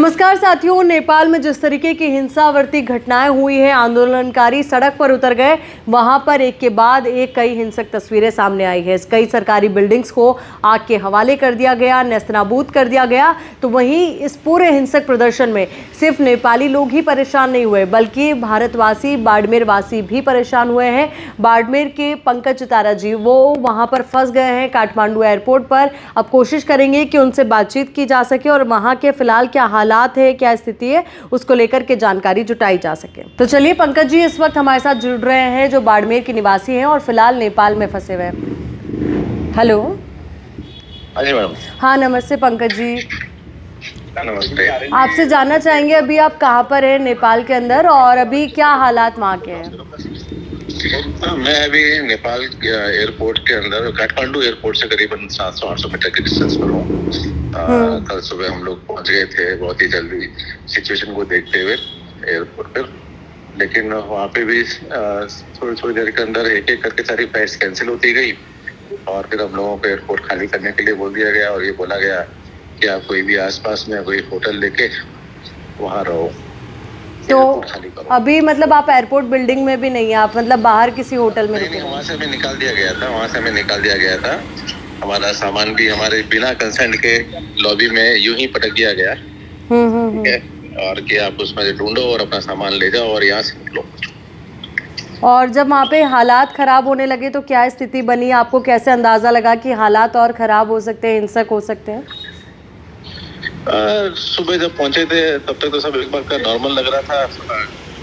नमस्कार साथियों, नेपाल में जिस तरीके की हिंसावर्ती घटनाएं हुई है, आंदोलनकारी सड़क पर उतर गए, वहां पर एक के बाद एक कई हिंसक तस्वीरें सामने आई है। कई सरकारी बिल्डिंग्स को आग के हवाले कर दिया गया, नेस्तनाबूद कर दिया गया। तो वहीं इस पूरे हिंसक प्रदर्शन में सिर्फ नेपाली लोग ही परेशान नहीं हुए, बल्कि भारतवासी बाड़मेर वासी भी परेशान हुए हैं। बाड़मेर के पंकज चितारा जी, वो वहां पर फंस गए हैं काठमांडू एयरपोर्ट पर। अब कोशिश करेंगे कि उनसे बातचीत की जा सके और वहां के फिलहाल क्या हालात है, क्या स्थिति है, उसको लेकर के जानकारी जुटाई जा सके। तो चलिए, पंकज जी इस वक्त हमारे साथ जुड़ रहे हैं, जो बाड़मेर के निवासी हैं और फिलहाल नेपाल में फंसे हुए हैं। हेलो। हाँ जी मैडम। हाँ, नमस्ते पंकज जी। नमस्ते। आपसे जानना चाहेंगे अभी आप कहाँ पर हैं नेपाल के अंदर, और अभी क्या हालात वहाँ के हैं? मैं अभी नेपाल एयरपोर्ट के अंदर, काठमांडू एयरपोर्ट से करीबन 700-800 मीटर के डिस्टेंस पर हूँ। कल सुबह हम लोग पहुंच गए थे बहुत ही जल्दी सिचुएशन को देखते हुए एयरपोर्ट पर, लेकिन वहाँ पे भी थोड़ी देर के अंदर एक एक करके सारी फ्लाइट्स कैंसिल होती गई और फिर हम लोगों को एयरपोर्ट खाली करने के लिए बोल दिया गया और ये बोला गया कि आप कोई भी आसपास में कोई होटल लेके वहाँ रहो। तो अभी मतलब आप एयरपोर्ट बिल्डिंग में भी नहीं है, आप मतलब बाहर किसी होटल में रुके? वहाँ से हमें निकाल दिया गया था, हमारा सामान भी हमारे बिना कंसेंट के लॉबी में यूं ही पटक दिया गया। ठीक है, और कि आप उसमें से ढूंढो और अपना सामान ले जाओ और यहाँ से निकलो। और जब वहाँ पे हालात खराब होने लगे तो क्या स्थिति बनी? आपको कैसे अंदाजा लगा कि हालात और खराब हो सकते हैं, हिंसक हो सकते हैं? सुबह जब पहुंचे थे तब तक तो सब एक बार का नॉर्मल लग रहा था।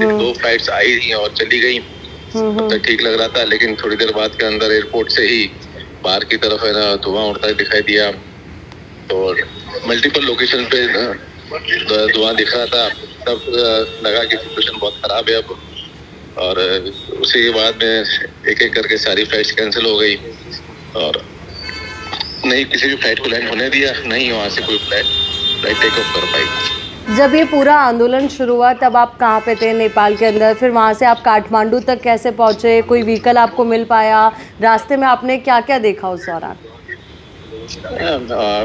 एक दो फ्लाइट्स आई थी और चली गई, तब तक ठीक लग रहा था, लेकिन थोड़ी देर बाद के अंदर एयरपोर्ट से ही बाहर की तरफ है ना धुआं उड़ता दिखाई दिया। तो मल्टीपल लोकेशन पे धुआं दिख रहा था, तब लगा कि सिचुएशन बहुत खराब है अब। और उसी के बाद में एक एक करके सारी फ्लाइट्स कैंसिल हो गई और नहीं किसी भी फ्लाइट को लैंड होने दिया, नहीं वहाँ से कोई फ्लाइट टेक ऑफ कर पाई। जब ये पूरा आंदोलन शुरू हुआ तब आप कहाँ पे थे नेपाल के अंदर? फिर वहाँ से आप काठमांडू तक कैसे पहुँचे? कोई व्हीकल आपको मिल पाया? रास्ते में आपने क्या क्या देखा उस दौरान?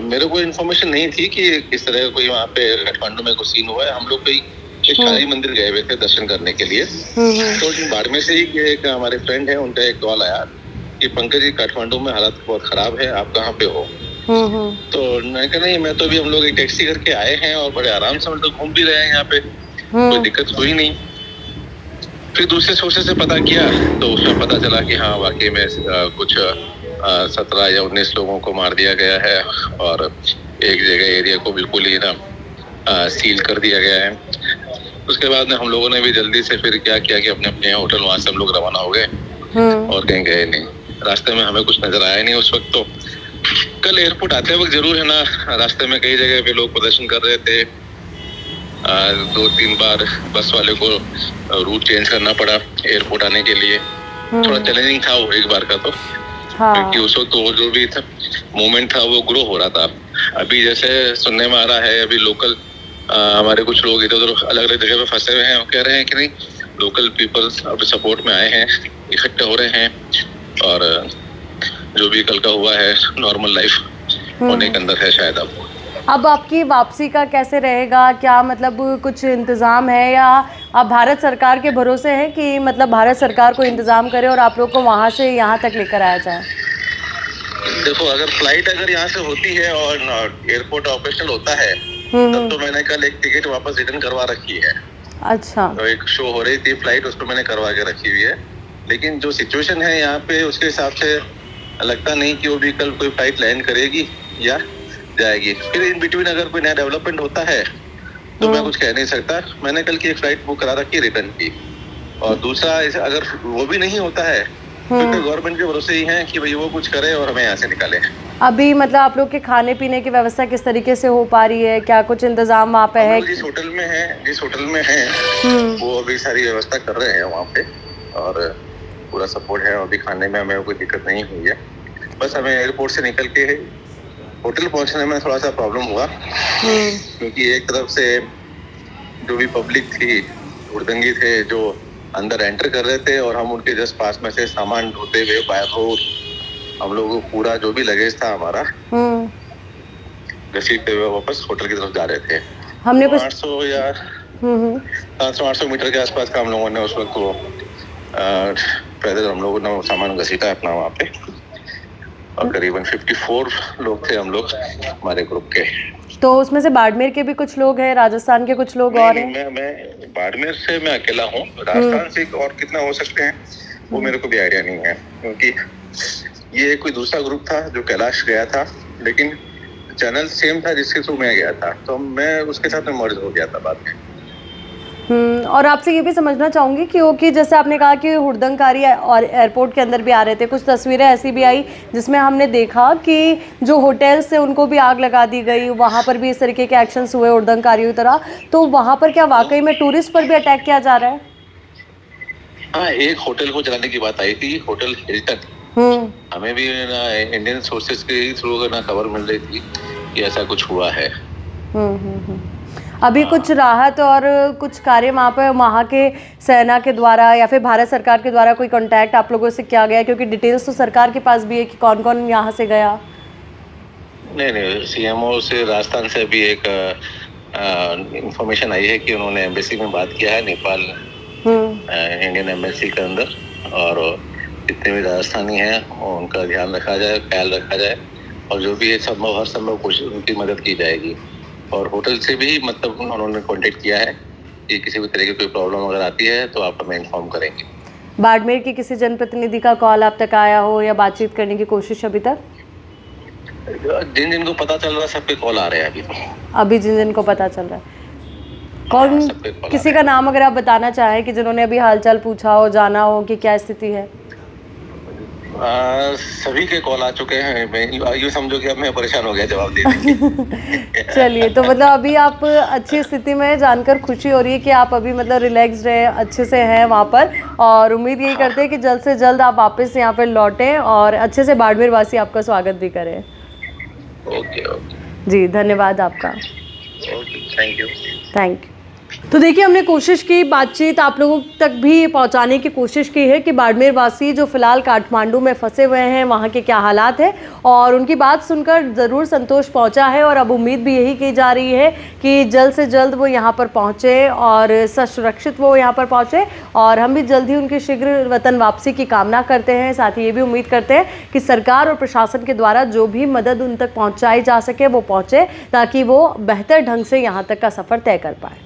मेरे को इन्फॉर्मेशन नहीं थी कि किस तरह कोई वहाँ पे काठमांडू में कुछ सीन हुआ है। हम लोग कोई एक काली मंदिर गए हुए थे दर्शन करने के लिए। तो बाड़मेर से ही एक हमारे फ्रेंड है, उनका एक कॉल आया कि पंकज जी काठमांडू में हालत बहुत खराब है, आप कहाँ पे हो? तो मैं कहा नहीं, मैं तो अभी हम लोग एक टैक्सी करके आए हैं और बड़े आराम से हम लोग घूम भी रहे हैं यहाँ पे, कोई दिक्कत हुई नहीं। फिर दूसरे सोर्सेस से पता किया तो उसमें पता चला कि हाँ वाकई में कुछ 17 या 19 लोगों को मार दिया गया है और एक जगह एरिया को बिल्कुल ही ना सील कर दिया गया है। उसके बाद में हम लोगों ने भी जल्दी से फिर क्या किया कि अपने अपने होटल वहां से हम लोग रवाना हो गए और कहीं गए नहीं। रास्ते में हमें कुछ नजर आया नहीं उस वक्त। तो कल एयरपोर्ट आते वक्त जरूर है ना रास्ते में कई जगह पे लोग प्रदर्शन कर रहे थे। 2-3 बार बस वाले को रूट चेंज करना पड़ा एयरपोर्ट आने के लिए। थोड़ा चैलेंजिंग था वो एक बार का तो, क्योंकि उस वक्त तो जो भी था मूवमेंट था वो ग्रो हो रहा था। अभी जैसे सुनने में आ रहा है, अभी लोकल हमारे कुछ लोग इधर उधर अलग अलग जगह पे फंसे हुए हैं, वो कह रहे हैं कि नहीं लोकल पीपल्स अब सपोर्ट में आए हैं, इकट्ठे हो रहे हैं और जो भी कल का हुआ है नॉर्मल लाइफ होने के अंदर है शायद। अब आपकी वापसी का कैसे रहेगा? क्या मतलब कुछ इंतजाम है या आप भारत सरकार के भरोसे हैं कि मतलब भारत सरकार को इंतजाम करे और आप लोग को वहां से यहाँ तक लेकर आया जाए? देखो, अगर फ्लाइट यहाँ से होती है और एयरपोर्ट ऑपरेशनल होता है तब तो मैंने कल एक टिकट वापस रिटर्न करवा रखी है। अच्छा। तो एक शो हो रही थी फ्लाइट, उसको मैंने करवा के रखी हुई है, लेकिन जो सिचुएशन है यहाँ पे उसके हिसाब से लगता नहीं कि वो भी कल कोई फ्लाइट लैंड करेगी या जाएगी। फिर इन बिटवीन अगर कोई नया डेवलपमेंट होता है तो मैं कुछ कह नहीं सकता। मैंने कल की एक फ्लाइट बुक करा रखी रिटर्न की, और दूसरा अगर वो भी नहीं होता है तो गवर्नमेंट के भरोसे ही है कि भाई वो कुछ करे और हमें यहाँ से निकाले। अभी मतलब आप लोग के खाने पीने की व्यवस्था किस तरीके से हो पा रही है? क्या कुछ इंतजाम वहाँ पे है? जिस होटल में है वो अभी सारी व्यवस्था कर रहे हैं वहाँ पे और पूरा सपोर्ट है। अभी खाने में हमें कोई दिक्कत नहीं हुई है। बस हमें एयरपोर्ट से निकल के होटल पहुंचने में थोड़ा सा प्रॉब्लम हुआ, क्योंकि एक तरफ से जो भी पब्लिक थी हुड़दंगी थे जो अंदर एंटर कर रहे थे और हम उनके जस्ट पास में से सामान ढोते हुए बाय रोड हम लोग पूरा जो भी लगेज था हमारा घसीटते हुए वापस होटल की तरफ जा रहे थे। हमने कुछ 800 या 700-800 मीटर के आसपास का हम लोगों ने उस वक्त वो पैदल हम लोगों ने सामान घसीटा अपना वहाँ पे, और करीबन 54 लोग थे हम लोग हमारे ग्रुप के। तो उसमें से बाड़मेर के भी कुछ लोग हैं, राजस्थान के कुछ लोग और हैं? मैं बाड़मेर से मैं अकेला हूँ। राजस्थान से और कितना हो सकते हैं वो मेरे को भी आइडिया नहीं है, क्योंकि ये कोई दूसरा ग्रुप था जो कैलाश गया था, लेकिन चैनल सेम था जिसके थ्रू मैं गया था, तो मैं उसके साथ में मर्ज हो गया था बाद में। और आपसे ये भी समझना चाहूँगी क्योंकि जैसे आपने कहा कि हुड़दंगकारी और एयरपोर्ट के अंदर भी आ रहे थे, कुछ तस्वीरें ऐसी भी आई जिसमें हमने देखा कि जो होटल्स थे उनको भी आग लगा दी गई, वहाँ पर भी इस तरीके के एक्शंस हुए हुड़दंगकारियों की तरह। तो वहाँ पर क्या वाकई में टूरिस्ट पर भी अटैक किया जा रहा है? हाँ, एक होटल को जलाने की बात आई थी, होटल हिल्टन। हमें भी इंडियन सोर्सेज के थ्रू ना खबर मिल रही थी कि ऐसा कुछ हुआ है। अभी कुछ राहत और कुछ कार्य वहाँ के सेना के द्वारा या फिर भारत सरकार के द्वारा कोई कांटेक्ट आप लोगों से किया गया? क्योंकि डिटेल्स तो सरकार के पास भी है कि कौन कौन यहाँ से गया। नहीं, सीएमओ से राजस्थान से भी एक इंफॉर्मेशन आई है कि उन्होंने एम्बेसी में बात किया है, नेपाल इंडियन एम्बेसी के अंदर, और जितने भी राजस्थानी हैं उनका ध्यान रखा जाए, ख्याल रखा जाए, और जो भी है संभव हर संभव कोशिश उनकी मदद की जाएगी। और होटल से भी मतलब उन्होंने कांटेक्ट किया है कि किसी भी तरह की कोई प्रॉब्लम अगर आती है तो आप हमें इन्फॉर्म करेंगे। बाड़मेर की किसी जनप्रतिनिधि का कॉल आप तक आया हो या बातचीत करने की कोशिश अभी तक? जिन जिनको पता चल रहा है सबके कॉल आ रहे हैं अभी जिन जिनको पता चल रहा है। कौन किसी का नाम अगर आप बताना चाहें कि जिन्होंने अभी हालचाल पूछा हो, जाना हो कि क्या स्थिति है? सभी के कॉल आ चुके हैं। यूँ समझो कि अब मैं परेशान हो गया जवाब देने। चलिए, तो मतलब अभी आप अच्छी स्थिति में, जानकर खुशी हो रही है कि आप अभी मतलब रिलैक्स्ड हैं, अच्छे से हैं वहाँ पर, और उम्मीद यही करते हैं कि जल्द से जल्द आप वापस यहाँ पर लौटें और अच्छे से बाड़मेर वासी आपका स्वागत भी करें। ओके जी, धन्यवाद आपका। Okay, thank you. तो देखिए, हमने कोशिश की, बातचीत आप लोगों तक भी पहुंचाने की कोशिश की है कि बाड़मेर वासी जो फिलहाल काठमांडू में फंसे हुए हैं वहां के क्या हालात है, और उनकी बात सुनकर ज़रूर संतोष पहुंचा है, और अब उम्मीद भी यही की जा रही है कि जल्द से जल्द वो यहां पर पहुंचे और ससुरक्षित वो यहां पर पहुंचे, और हम भी जल्द ही उनकी शीघ्र वतन वापसी की कामना करते हैं। साथ ही ये भी उम्मीद करते हैं कि सरकार और प्रशासन के द्वारा जो भी मदद उन तक पहुँचाई जा सके वो पहुँचे, ताकि वो बेहतर ढंग से यहाँ तक का सफ़र तय कर पाए।